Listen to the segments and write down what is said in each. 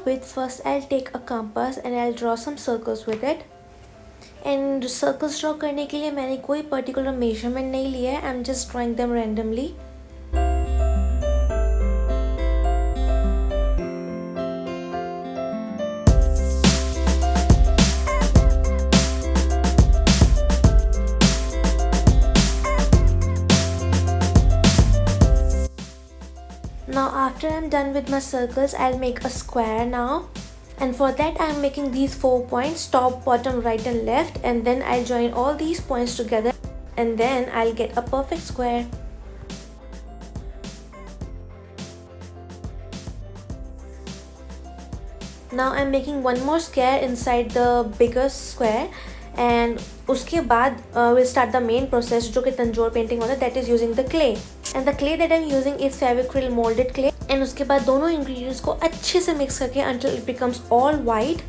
with, first I'll take a compass and I'll draw some circles with it. And circles draw करने के लिए मैंने कोई particular measurement नहीं लिया है, I'm just drawing them randomly. Now after I'm done with my circles, I'll make a square now. And for that I'm making these 4 points, top, bottom, right and left, and then I'll join all these points together and then I'll get a perfect square. Now I'm making one more square inside the bigger square, and उसके बाद we'll start the main process जो कि Tanjore painting होता है, that is using the clay. And the clay that I'm using is Fevicryl molded clay. And उसके बाद दोनों ingredients को अच्छे से mix करके until it becomes all white.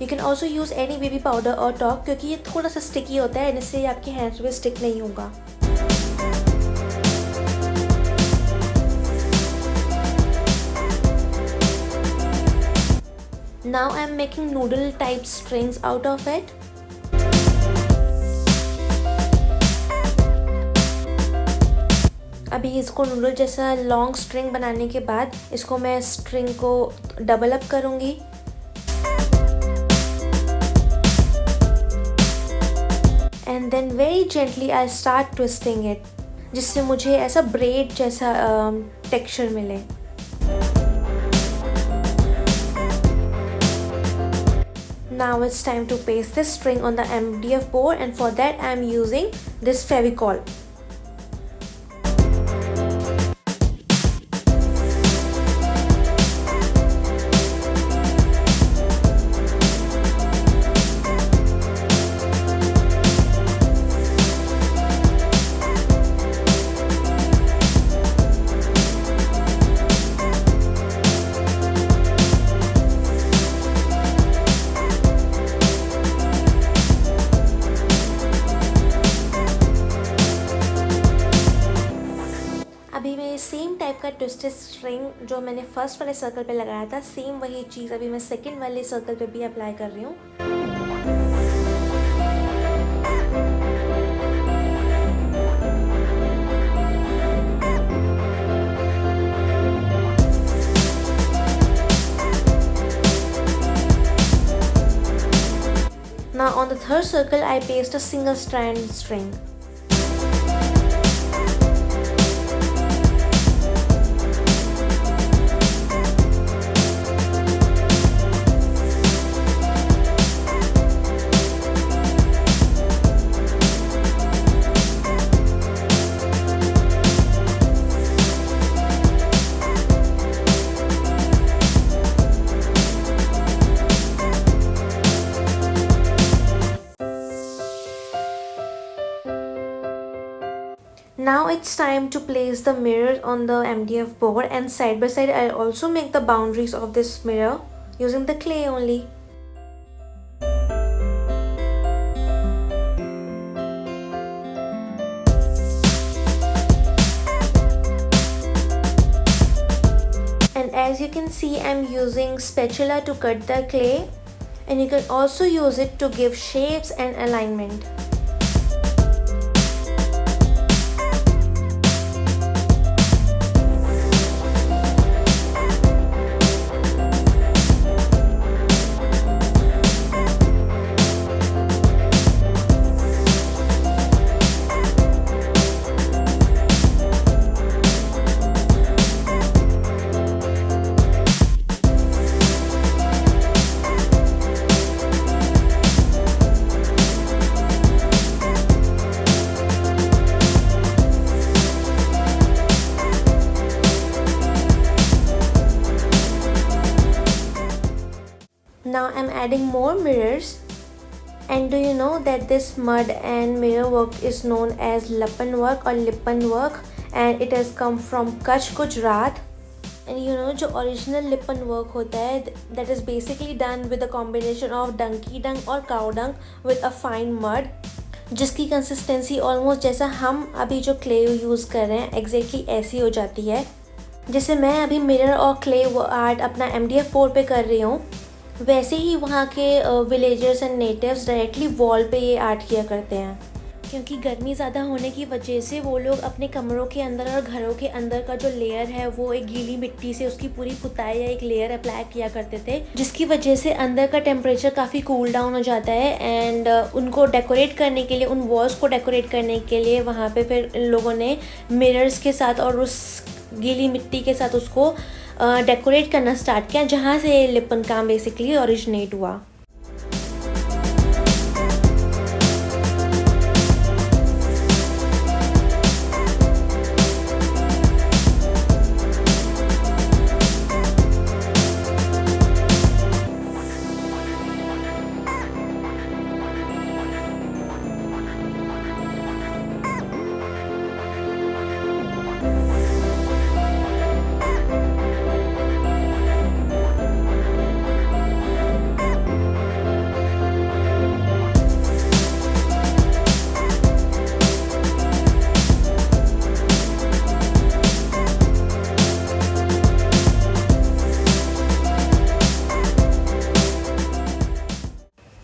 You can also use any baby powder or talc क्योंकि ये थोड़ा सा sticky होता है, इससे आपके hands में stick नहीं होगा. Now I'm making noodle type strings out of it. अभी इसको नूडल जैसा लॉन्ग स्ट्रिंग बनाने के बाद इसको मैं स्ट्रिंग को डबल अप करूँगी. And then very gently I start twisting it, जिससे मुझे ऐसा ब्रेड जैसा टेक्सचर मिले. Now it's time to paste this string on the MDF board, and for that I am using this Fevicol. अभी मैं same type का twisted string जो मैंने फर्स्ट वाले सर्कल पे लगाया था, सेम वही चीज़ अभी मैं सेकंड वाले सर्कल पे भी अप्लाई कर रही हूँ. Now on the third circle I paste a single strand string. Now it's time to place the mirror on the MDF board, and side by side I'll also make the boundaries of this mirror using the clay only. And as you can see, I'm using spatula to cut the clay, and you can also use it to give shapes and alignment. Now I'm adding more mirrors, and do you know that this mud and mirror work is known as Lippan work or Lippan work, and it has come from Kutch, Gujrat. And you know जो original Lippan work होता है, that is basically done with a combination of donkey dung or cow dung with a fine mud, जिसकी consistency almost जैसा हम अभी जो clay use कर रहे हैं exactly ऐसी हो जाती है. जैसे मैं अभी मिरर और क्ले आर्ट अपना MDF बोर्ड पे कर रही हूँ, वैसे ही वहाँ के villagers and natives directly wall पे ये आर्ट किया करते हैं। क्योंकि गर्मी ज़्यादा होने की वजह से वो लोग अपने कमरों के अंदर और घरों के अंदर का जो लेयर है वो एक गीली मिट्टी से उसकी पूरी पुताई या एक लेयर अप्लाई किया करते थे, जिसकी वजह से अंदर का टेम्परेचर काफ़ी कूल डाउन हो जाता है। एंड उनको डेकोरेट करने के लिए, उन वॉल्स को डेकोरेट करने के लिए वहाँ पे फिर इन लोगों ने मिरर्स के साथ और उस गीली मिट्टी के साथ उसको डेकोरेट करना स्टार्ट किया, जहाँ से लिपन काम बेसिकली ओरिजिनेट हुआ।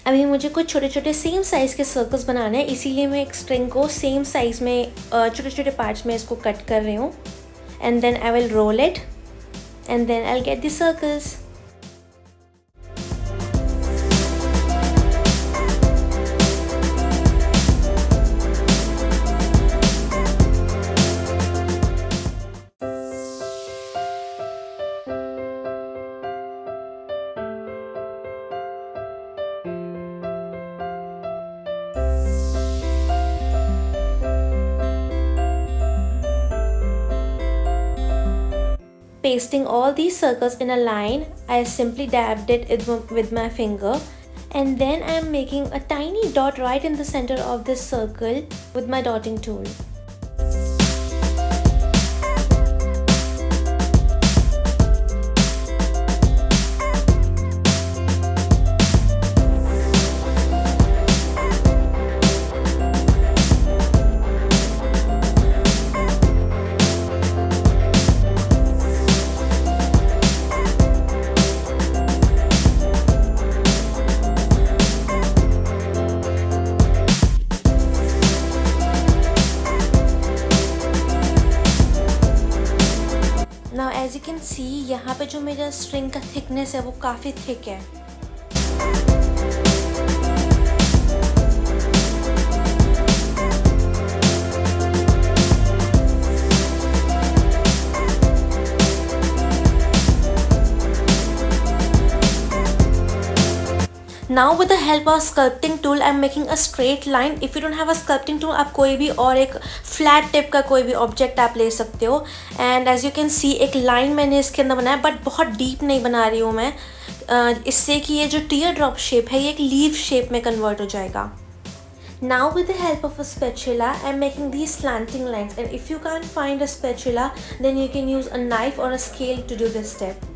अभी मुझे कुछ छोटे छोटे सेम साइज़ के सर्कल्स बनाने हैं, इसीलिए मैं एक स्ट्रिंग को सेम साइज़ में छोटे छोटे पार्ट्स में इसको कट कर रही हूँ। And then I will roll it and then I will get the circles. Pasting all these circles in a line, I simply dabbed it with my finger, and then I am making a tiny dot right in the center of this circle with my dotting tool. Now as you can see, यहाँ पे जो मेरा string का thickness है वो काफ़ी thick है। Now with the help of sculpting tool I am making a straight line. If you don't have a sculpting tool, आप कोई भी और एक flat tip का कोई भी object आप ले सकते हो। And as you can see, एक line मैंने इसके अंदर बनाया, but बहुत deep नहीं बना रही हूँ मैं, इससे कि ये जो tear drop shape है ये एक leaf shape में convert हो जाएगा। Now with the help of a spatula, I am making these slanting lines, and if you can't find a spatula, then you can use a knife or a scale to do this step.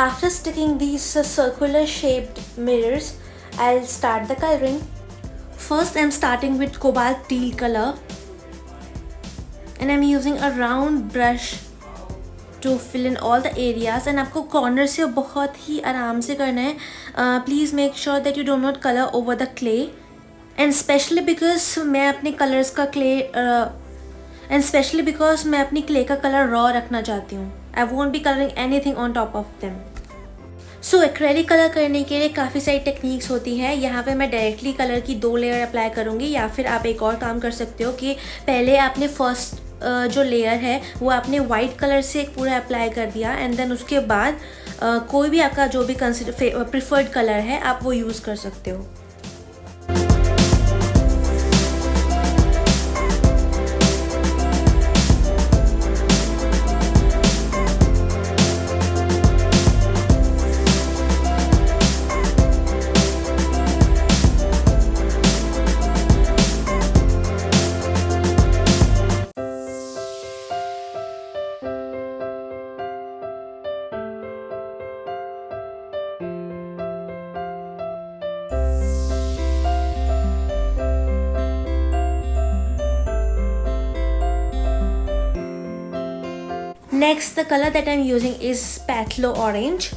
After sticking these circular shaped mirrors, I'll start the coloring. First I'm starting with cobalt teal color, and I'm using a round brush to fill in all the areas. And आपको corner से बहुत ही आराम से करना है. Please make sure that you do not color over the clay, and especially because मैं अपने colors का clay का color raw रखना चाहती हूँ. I won't be coloring anything on top of them. So acrylic colour करने के लिए काफ़ी सारी टेक्निक्स होती है। यहाँ पे मैं डायरेक्टली कलर की 2 लेयर अप्लाई करूँगी, या फिर आप एक और काम कर सकते हो कि पहले आपने फर्स्ट जो लेयर है वो आपने वाइट कलर से एक पूरा अप्लाई कर दिया, एंड देन उसके बाद कोई भी आपका जो भी प्रिफर्ड कलर है आप वो यूज़ कर सकते हो। Next, the color that I'm using is Phthalo Orange.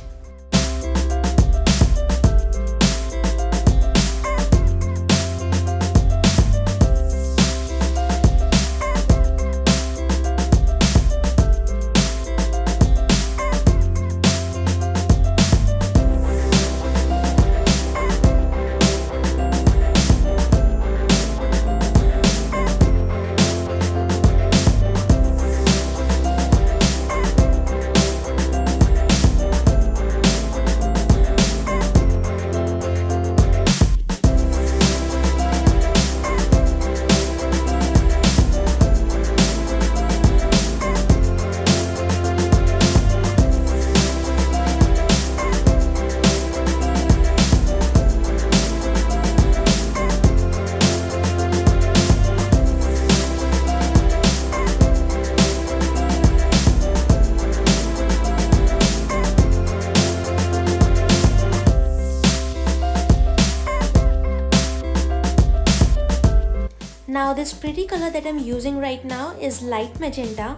Now this pretty color that I'm using right now is light magenta,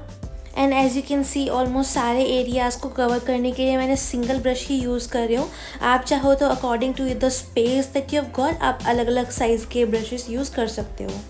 and as you can see almost सारे areas को cover करने के लिए मैंने single brush ही use कर रही हूँ. आप चाहो तो according to the space that you have got आप अलग अलग size के brushes use कर सकते हो.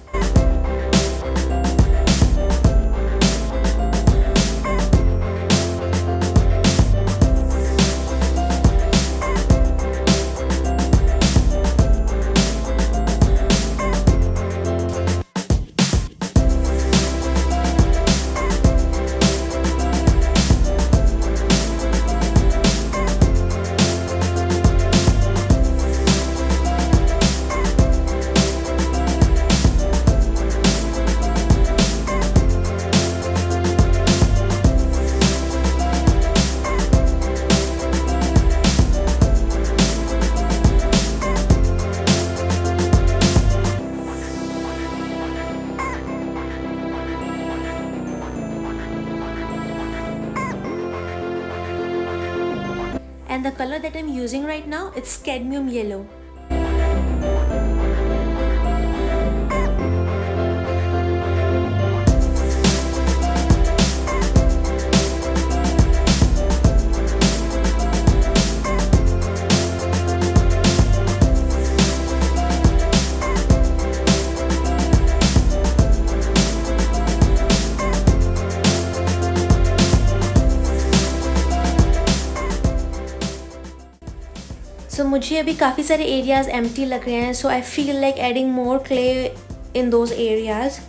And the color that I'm using right now, it's cadmium yellow. So मुझे अभी काफ़ी सारे areas empty लग रहे हैं, so I feel like adding more clay in those areas.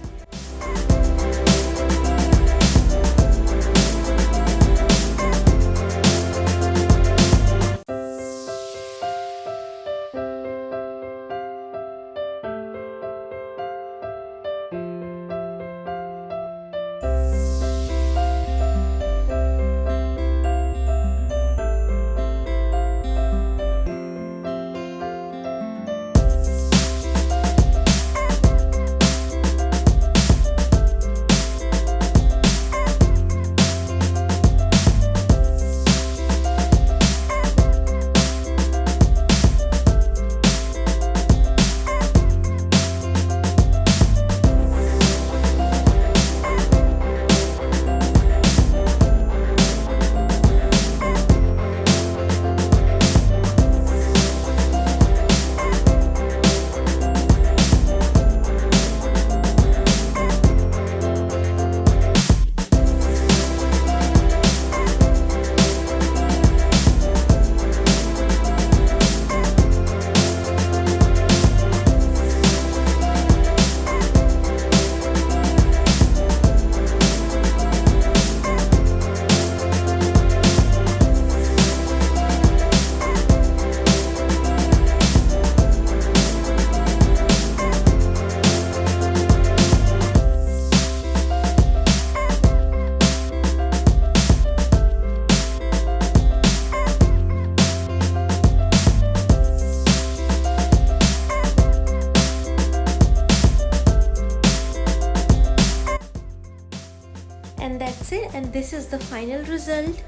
And that's it, and this is the final result.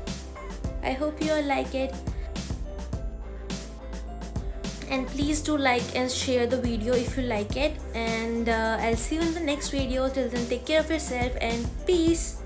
I hope you all like it, and please do like and share the video if you like it, and I'll see you in the next video. Till then, take care of yourself and peace.